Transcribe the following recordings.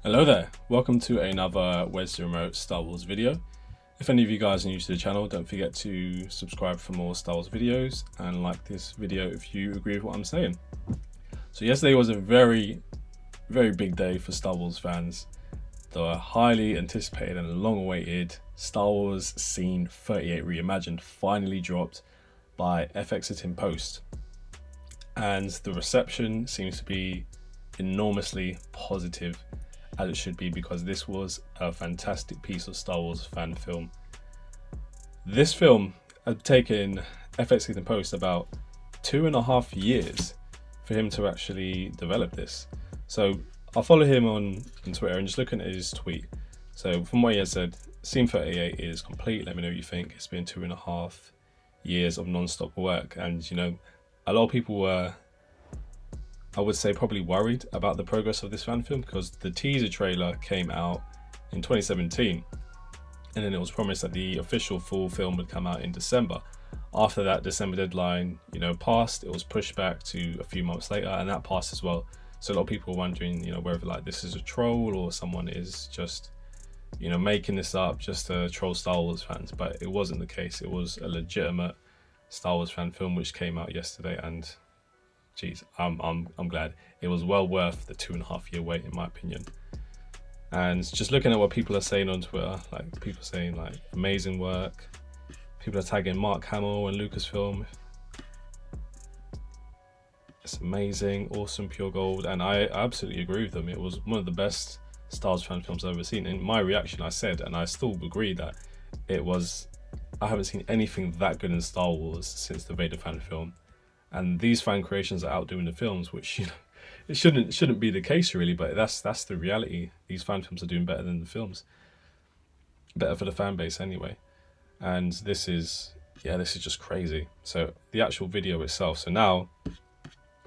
Hello there, welcome to another Where's the Remote Star Wars video. If any of you guys are new to the channel, don't forget to subscribe for more Star Wars videos and like this video if you agree with what I'm saying. So yesterday was a very big day for Star Wars fans. The highly anticipated and long-awaited Star Wars Scene 38 Reimagined finally dropped by FX It in Post. And the reception seems to be enormously positive, as it should be, because this was a fantastic piece of Star Wars fan film. This film had taken FX It in Post about 2.5 years for him to actually develop this. So I'll follow him on Twitter and just looking at his tweet. So from what he has said, Scene 38 is complete. Let me know what you think. It's been 2.5 years of non-stop work, and you know, a lot of people were, I would say, probably worried about the progress of this fan film because the teaser trailer came out in 2017 and then it was promised that the official full film would come out in December. After that December deadline, you know, passed, it was pushed back to a few months later, and that passed as well. So a lot of people were wondering, you know, whether like this is a troll or someone is just, you know, making this up just to troll Star Wars fans. But it wasn't the case. It was a legitimate Star Wars fan film which came out yesterday, and geez, I'm glad. It was well worth the 2.5 year wait, in my opinion. And just looking at what people are saying on Twitter, like people saying like amazing work, people are tagging Mark Hamill and Lucasfilm. It's amazing, awesome, pure gold, and I absolutely agree with them. It was one of the best Star Wars fan films I've ever seen. In my reaction, I said, and I still agree, that it was, I haven't seen anything that good in Star Wars since the Vader fan film. And these fan creations are outdoing the films, which, you know, it shouldn't be the case really, but that's the reality. These fan films are doing better than the films, better for the fan base anyway. And this is just crazy. So the actual video itself. So now,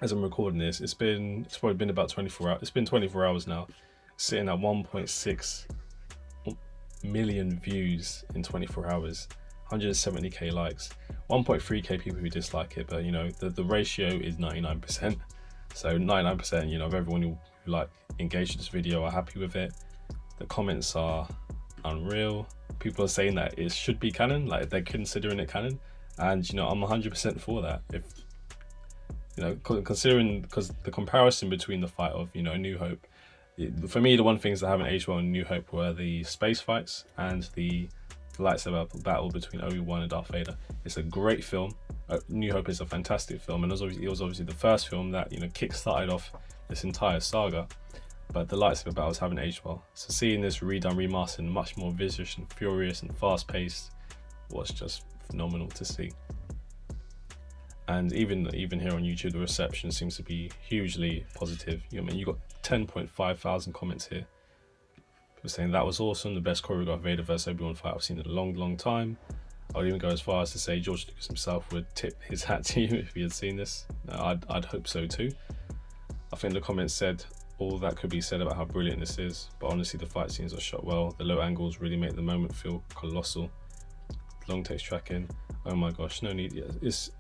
as I'm recording this, it's probably been about 24 hours. It's been 24 hours now, sitting at 1.6 million views in 24 hours. 170k likes, 1.3k people who dislike it, but you know, the ratio is 99%. So 99%, you know, of everyone who like engaged with this video are happy with it. The comments are unreal. People are saying that it should be canon, like they're considering it canon, and you know, I'm 100% for that. If you know, considering, because the comparison between the fight of, you know, New Hope, for me, the one things that haven't aged well in New Hope were the space fights and the lightsaber battle between Obi-Wan and Darth Vader. It's a great film. New Hope is a fantastic film, and it was obviously the first film that, you know, kick-started off this entire saga. But the lightsaber battles haven't aged well. So seeing this redone, remastered, much more vicious and furious and fast-paced was just phenomenal to see. And even here on YouTube, the reception seems to be hugely positive. You know, I mean, you got 10.5 thousand comments here. People saying that was awesome, the best choreographed Vader vs Obi-Wan fight I've seen in a long time. I would even go as far as to say George Lucas himself would tip his hat to you if he had seen this. I'd hope so too. I think the comments said all that could be said about how brilliant this is, but honestly the fight scenes are shot well. The low angles really make the moment feel colossal. Long text tracking, oh my gosh, no need. It's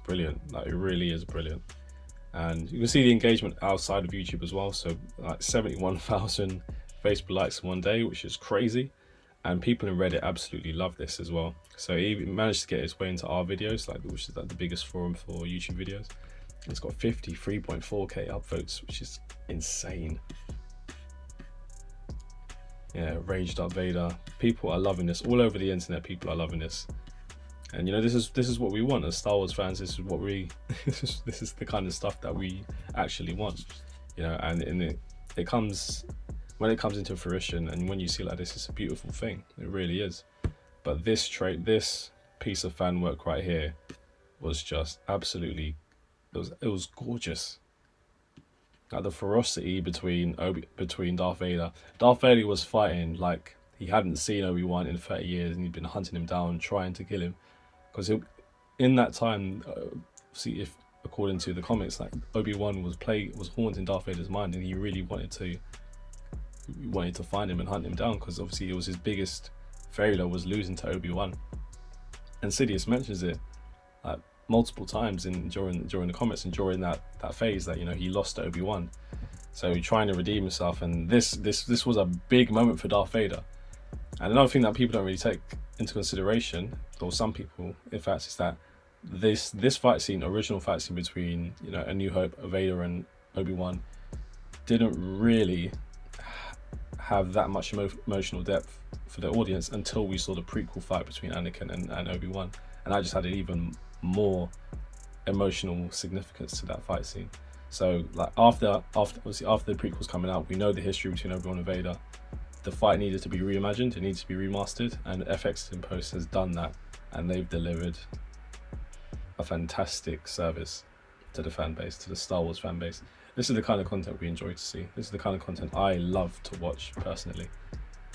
brilliant. Like, it really is brilliant. And you can see the engagement outside of YouTube as well. So like 71,000 Facebook likes in one day, which is crazy, and people in Reddit absolutely love this as well. So he managed to get his way into our videos, which is like the biggest forum for YouTube videos. It's got 53.4k upvotes, which is insane. Yeah, Raged Up Vader. People are loving this all over the internet. People are loving this, and you know, this is what we want as Star Wars fans. This is what we this is the kind of stuff that we actually want, you know. And it comes, when it comes into fruition, and when you see like this, it's a beautiful thing. It really is. But this piece of fan work right here was just absolutely, it was gorgeous. Like the ferocity between Darth Vader. Darth Vader was fighting like he hadn't seen Obi-Wan in 30 years, and he'd been hunting him down, trying to kill him. Because in that time, see, if according to the comics, like Obi-Wan was haunting Darth Vader's mind, and he really wanted to find him and hunt him down, because obviously it was his biggest failure was losing to Obi-Wan. And Sidious mentions it like multiple times during the comments and during that phase that, you know, he lost to Obi-Wan. So trying to redeem himself, and this was a big moment for Darth Vader. And another thing that people don't really take into consideration, or some people, in fact, is that this fight scene, original fight scene between, you know, A New Hope, Vader and Obi-Wan, didn't really have that much emotional depth for the audience until we saw the prequel fight between Anakin and Obi-Wan, and that just added even more emotional significance to that fight scene. So like after obviously after the prequels coming out, we know the history between Obi-Wan and Vader. The fight needed to be reimagined, it needs to be remastered, and FX in Post has done that, and they've delivered a fantastic service to the fan base, to the Star Wars fan base. This is the kind of content we enjoy to see. This is the kind of content I love to watch personally,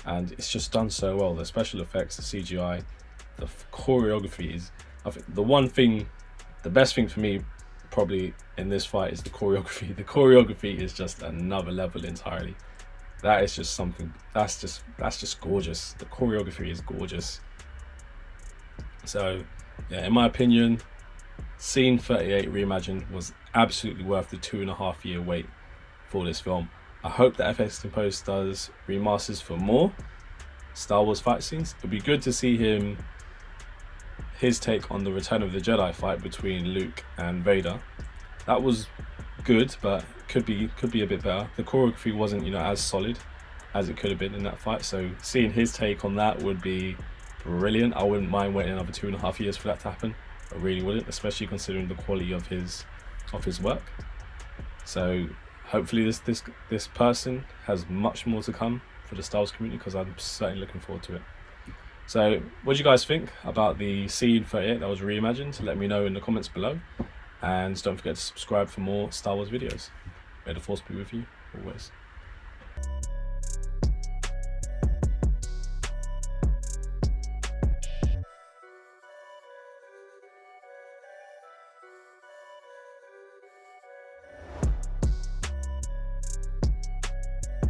and it's just done so well. The special effects, the CGI, the choreography is, I think, the best thing for me probably in this fight is the choreography. The choreography is just another level entirely. That is just something, that's just gorgeous. The choreography is gorgeous. So yeah, in my opinion, Scene 38 Reimagined was absolutely worth the 2.5 year wait for this film. I hope that FX in Post does remasters for more Star Wars fight scenes. It'd be good to see his take on the Return of the Jedi fight between Luke and Vader. That was good, but could be a bit better. The choreography wasn't, you know, as solid as it could have been in that fight. So seeing his take on that would be brilliant. I wouldn't mind waiting another 2.5 years for that to happen. I really wouldn't, especially considering the quality of his work. So hopefully this person has much more to come for the Star Wars community, because I'm certainly looking forward to it. So what do you guys think about the Scene 38 that was reimagined? Let me know in the comments below, and don't forget to subscribe for more Star Wars videos. May the Force be with you always.